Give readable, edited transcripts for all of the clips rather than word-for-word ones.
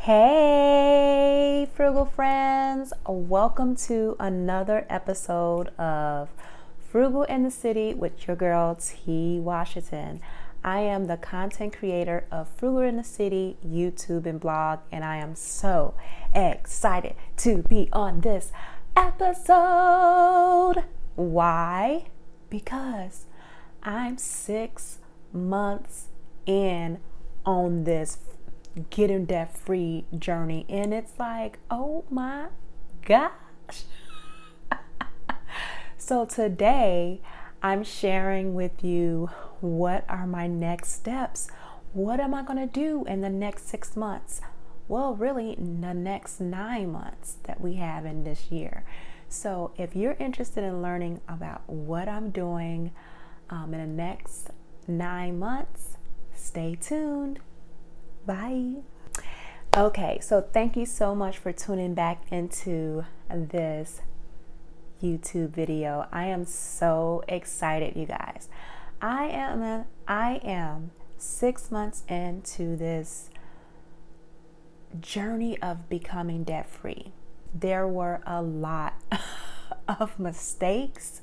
Hey, Frugal Friends. Welcome to another episode of Frugal in the City with your girl, T. Washington. I am the content creator of Frugal in the City, YouTube, and blog, and I am so excited to be on this episode. Why? Because I'm 6 months in on this getting debt free journey, and it's like, oh my gosh. So today I'm sharing with you what are my next steps. What am I going to do in the next 6 months? Well, really, in the next 9 months that we have in this year. So if you're interested in learning about what I'm doing in the next 9 months, stay tuned. Bye. Okay, so thank you so much for tuning back into this YouTube video. I am so excited, you guys. I am 6 months into this journey of becoming debt free. There were a lot of mistakes,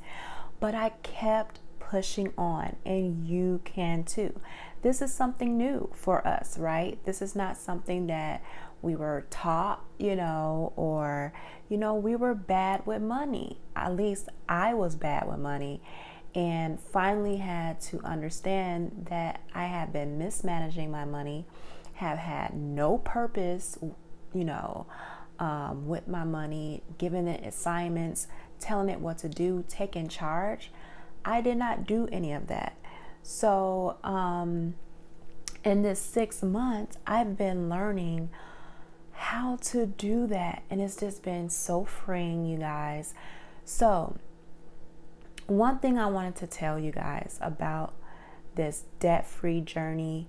but I kept pushing on, and you can too. This is something new for us, right? This is not something that we were taught, or, we were bad with money. At least I was bad with money, and finally had to understand that I have been mismanaging my money, have had no purpose, with my money, giving it assignments, telling it what to do, taking charge. I did not do any of that. So in this 6 months, I've been learning how to do that. And it's just been so freeing, you guys. So one thing I wanted to tell you guys about this debt-free journey,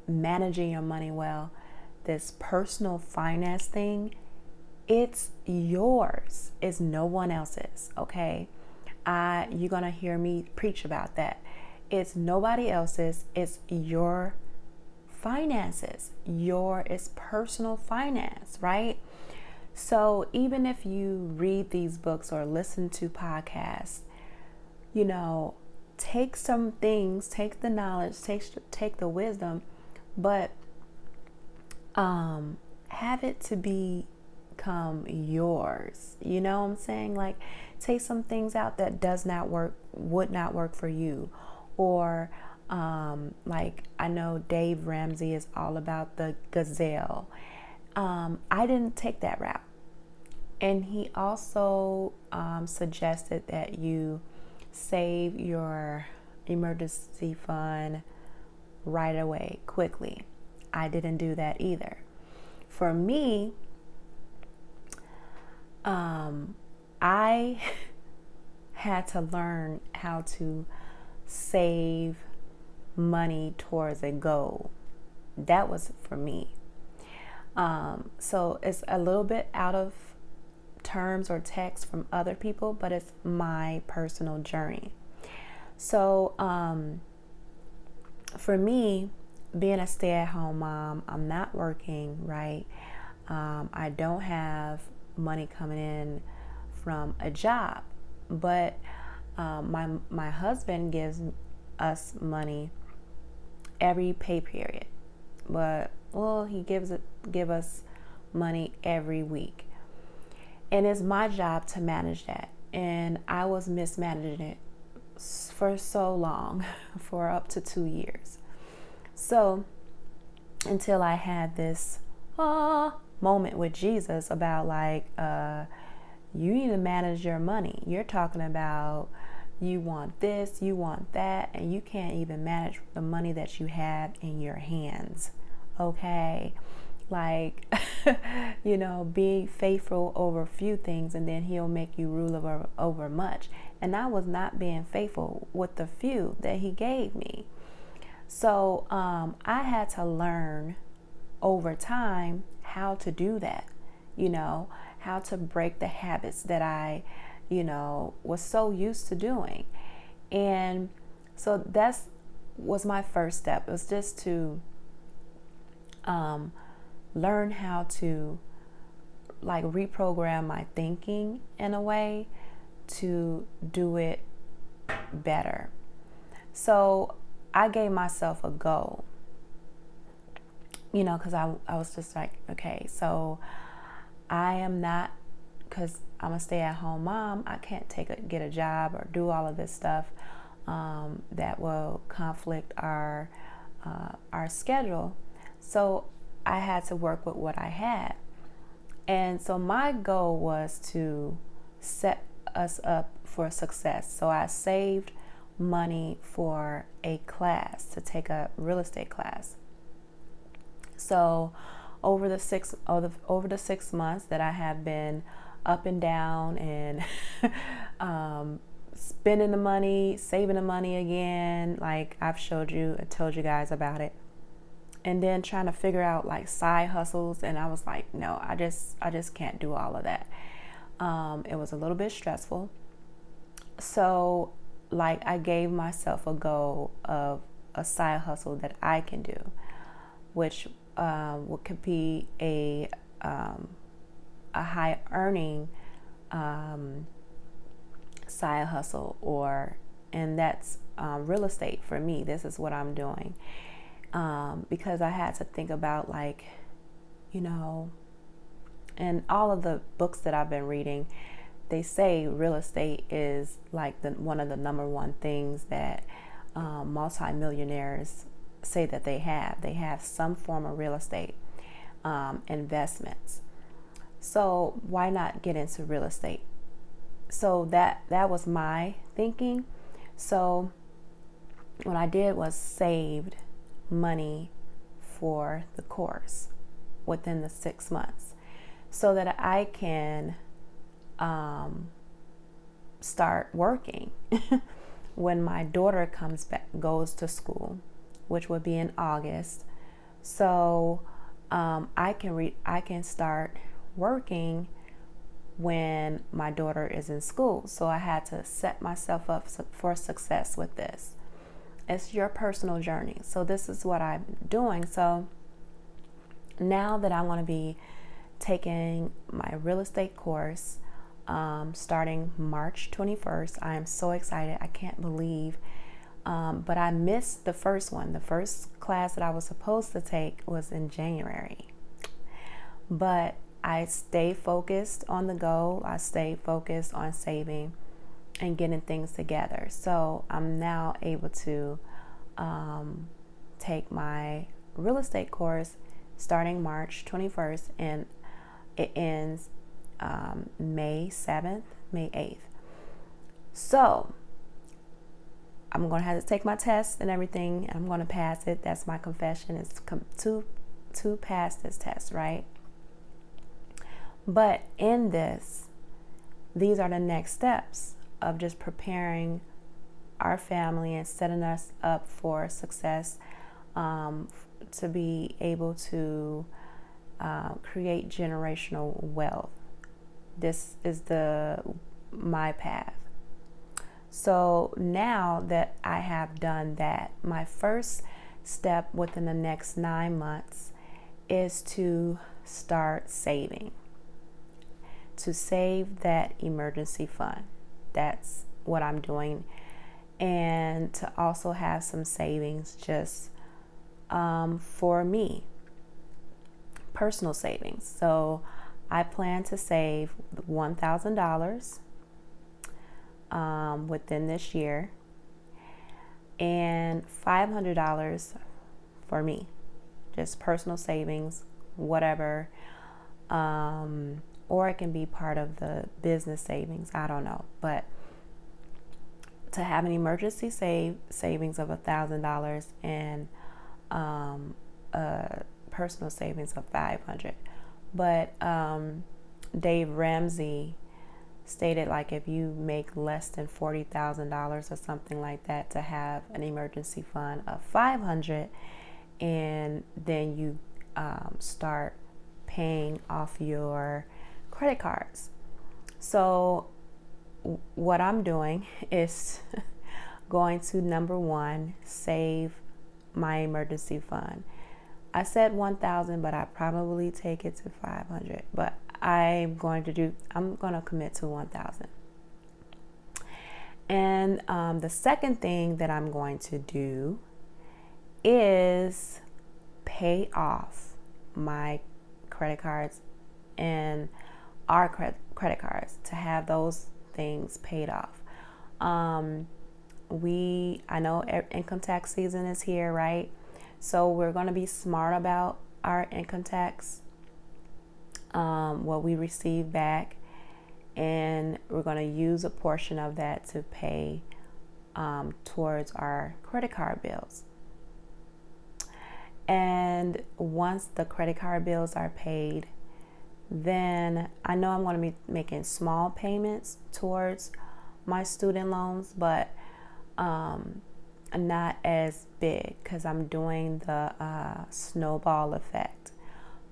managing your money well, this personal finance thing, it's yours. It's no one else's, okay? You're going to hear me preach about that. It's nobody else's. It's your finances. It's personal finance, right? So even if you read these books or listen to podcasts, take some things, take the knowledge, take the wisdom, but have it to become yours. You know what I'm saying? Like, take some things out that would not work for you. Or like, I know Dave Ramsey is all about the gazelle. I didn't take that route. And he also suggested that you save your emergency fund right away, quickly. I didn't do that either. For me, I had to learn how to save money towards a goal. That was for me. So it's a little bit out of terms or text from other people, but it's my personal journey. So for me, being a stay-at-home mom, I'm not working, right? I don't have money coming in from a job, but my husband gives us money every pay period. But he give us money every week, and it's my job to manage that. And I was mismanaging it for so long, for up to 2 years. So until I had this moment with Jesus about you need to manage your money. You're talking about you want this, you want that, and you can't even manage the money that you have in your hands. Okay? Be faithful over a few things, and then he'll make you rule over much. And I was not being faithful with the few that he gave me. So I had to learn over time how to do that, how to break the habits that I, was so used to doing. And so was my first step. It was just to learn how to like reprogram my thinking in a way to do it better. So I gave myself a goal, because I was just like, okay, so I am not, because I'm a stay-at-home mom, I can't get a job or do all of this stuff that will conflict our schedule. So I had to work with what I had. And so my goal was to set us up for success. So I saved money for a class, to take a real estate class. So over the 6 months that I have been up and down and spending the money, saving the money again, like I've told you guys about it, and then trying to figure out like side hustles, and I was like, no, I just can't do all of that. It was a little bit stressful. So like I gave myself a goal of a side hustle that I can do, which could be a high earning side hustle, and that's real estate for me. This is what I'm doing, because I had to think about, like, and all of the books that I've been reading, they say real estate is like one of the number one things that multimillionaires say that they have. They have some form of real estate investments. So why not get into real estate? So that was my thinking. So what I did was saved money for the course within the 6 months, so that I can start working when my daughter goes to school, which would be in August. So I can start working when my daughter is in school. So I had to set myself up for success with this. It's your personal journey. So this is what I'm doing. So now that I'm going to be taking my real estate course starting March 21st, I am so excited. I can't believe. But I missed the first one. The first class that I was supposed to take was in January. But I stay focused on the goal. I stay focused on saving and getting things together. So I'm now able to take my real estate course starting March 21st, and it ends May 7th, May 8th. So I'm going to have to take my test and everything, and I'm going to pass it. That's my confession, is to pass this test, right? But in these are the next steps of just preparing our family and setting us up for success, to be able to create generational wealth. This is my path. So now that I have done that, my first step within the next 9 months is to start saving, to save that emergency fund. That's what I'm doing. And to also have some savings just for me, personal savings. So I plan to save $1,000 within this year, and $500 for me, just personal savings, whatever, or it can be part of the business savings, I don't know. But to have an emergency savings of $1,000 and personal savings of $500. But Dave Ramsey stated, like, if you make less than $40,000 or something like that, to have an emergency fund of $500, and then you start paying off your credit cards. So what I'm doing is going to, number one, save my emergency fund. I said 1,000, but I probably take it to 500. But I'm going to commit to 1,000. And the second thing that I'm going to do is pay off my credit cards and our credit cards, to have those things paid off. I know income tax season is here, right? So we're going to be smart about our income tax, what we receive back, and we're going to use a portion of that to pay towards our credit card bills. And once the credit card bills are paid, then I know I'm going to be making small payments towards my student loans, but not as big, because I'm doing the snowball effect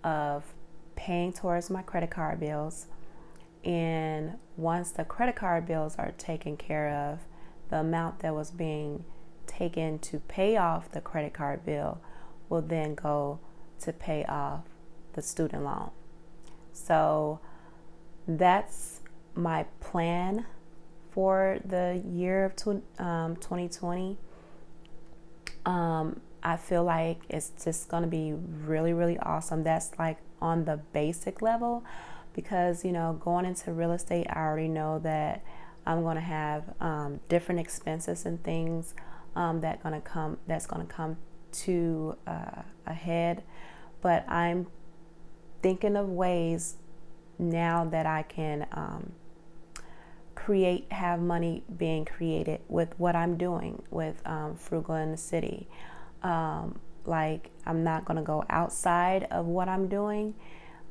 of paying towards my credit card bills. And once the credit card bills are taken care of, the amount that was being taken to pay off the credit card bill will then go to pay off the student loan. So that's my plan for the year of 2020. I feel like it's just going to be really, really awesome. That's like on the basic level, because, going into real estate, I already know that I'm going to have different expenses and things that's going to come to a head. But I'm thinking of ways now that I can have money being created with what I'm doing with Frugal in the City. Like, I'm not going to go outside of what I'm doing.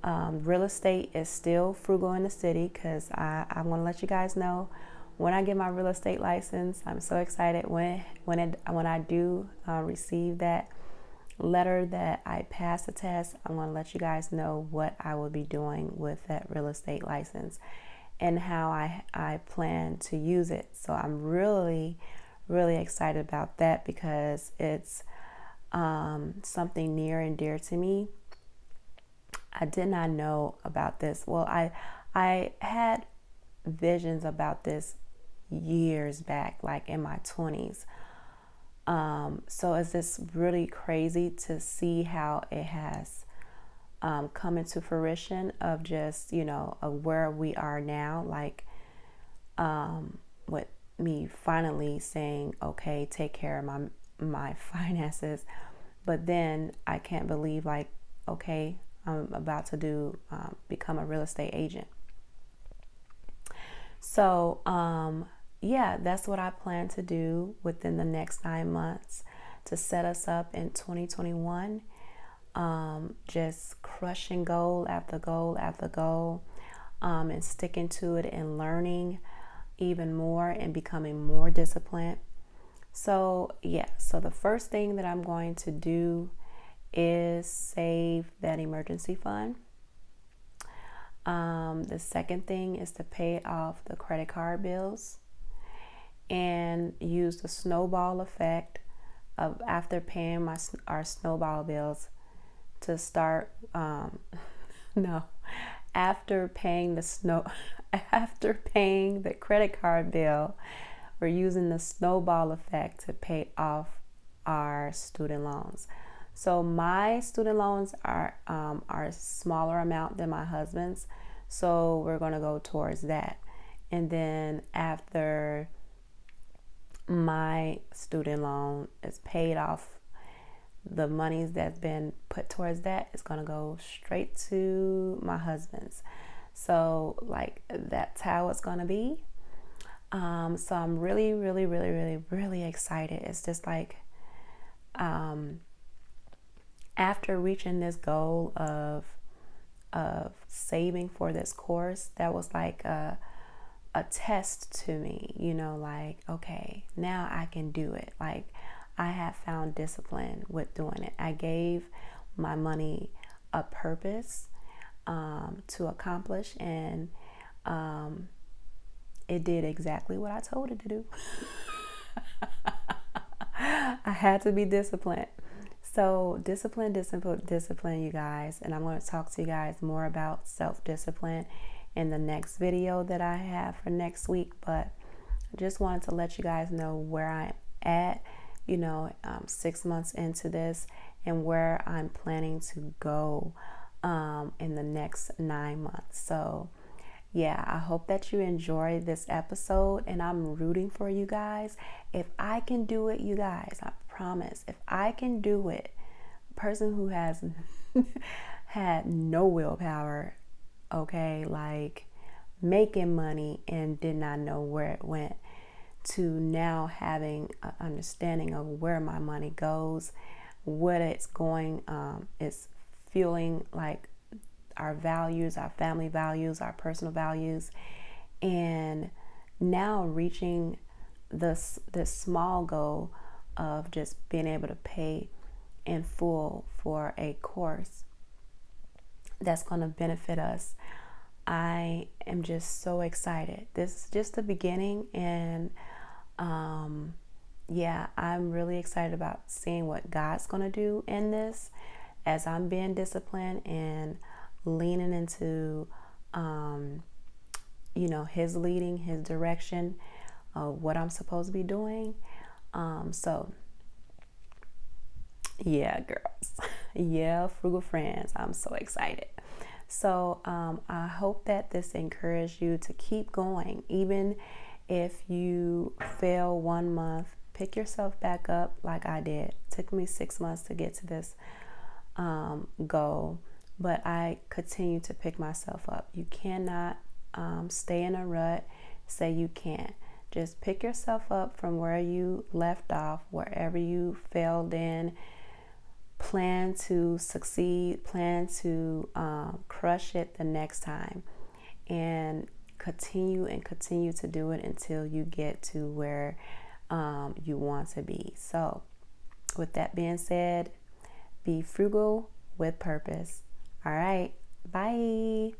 Real estate is still Frugal in the City, because I want to let you guys know, when I get my real estate license, I'm so excited when I do receive that letter that I passed the test. I'm going to let you guys know what I will be doing with that real estate license and how I plan to use it. So I'm really, really excited about that, because it's something near and dear to me. I did not know about this. Well, I had visions about this years back, like in my 20s. So it's just really crazy to see how it has come into fruition, of just, of where we are now, like with me finally saying, okay, take care of my finances. But then I can't believe, like, okay, I'm about to become a real estate agent. So, yeah, that's what I plan to do within the next 9 months to set us up in 2021. Just crushing goal after goal after goal, and sticking to it and learning even more and becoming more disciplined. So, yeah, so the first thing that I'm going to do is save that emergency fund. The second thing is to pay off the credit card bills and use the snowball effect of, after paying our snowball bills, to start after paying after paying the credit card bill, we're using the snowball effect to pay off our student loans. So my student loans are a smaller amount than my husband's, so we're going to go towards that. And then after my student loan is paid off, the monies that's been put towards that is going to go straight to my husband's. So, like, that's how it's going to be. So I'm really, really, really, really, really excited. It's just like, after reaching this goal of saving for this course, that was like a test to me, like, okay, now I can do it. Like, I have found discipline with doing it. I gave my money a purpose to accomplish, and it did exactly what I told it to do. I had to be disciplined. So discipline, discipline, discipline, you guys. And I'm going to talk to you guys more about self-discipline in the next video that I have for next week. But I just wanted to let you guys know where I'm at, 6 months into this, and where I'm planning to go in the next 9 months. So yeah, I hope that you enjoyed this episode, and I'm rooting for you guys. If I can do it, you guys, I promise, if I can do it, a person who has had no willpower, okay, like making money and did not know where it went, to now having an understanding of where my money goes, what it's going, it's fueling like our values, our family values, our personal values, and now reaching this small goal of just being able to pay in full for a course that's going to benefit us. I am just so excited. This is just the beginning, and yeah, I'm really excited about seeing what God's going to do in this as I'm being disciplined and leaning into his leading, his direction, what I'm supposed to be doing. So yeah, girls. Yeah, Frugal Friends, I'm so excited. So I hope that this encouraged you to keep going. Even if you fail 1 month, pick yourself back up like I did. It took me 6 months to get to this goal, but I continue to pick myself up. You cannot stay in a rut, say you can't. Just pick yourself up from where you left off, wherever you failed in. Plan to succeed, plan to crush it the next time, and continue to do it until you get to where you want to be. So with that being said, be frugal with purpose. All right, bye.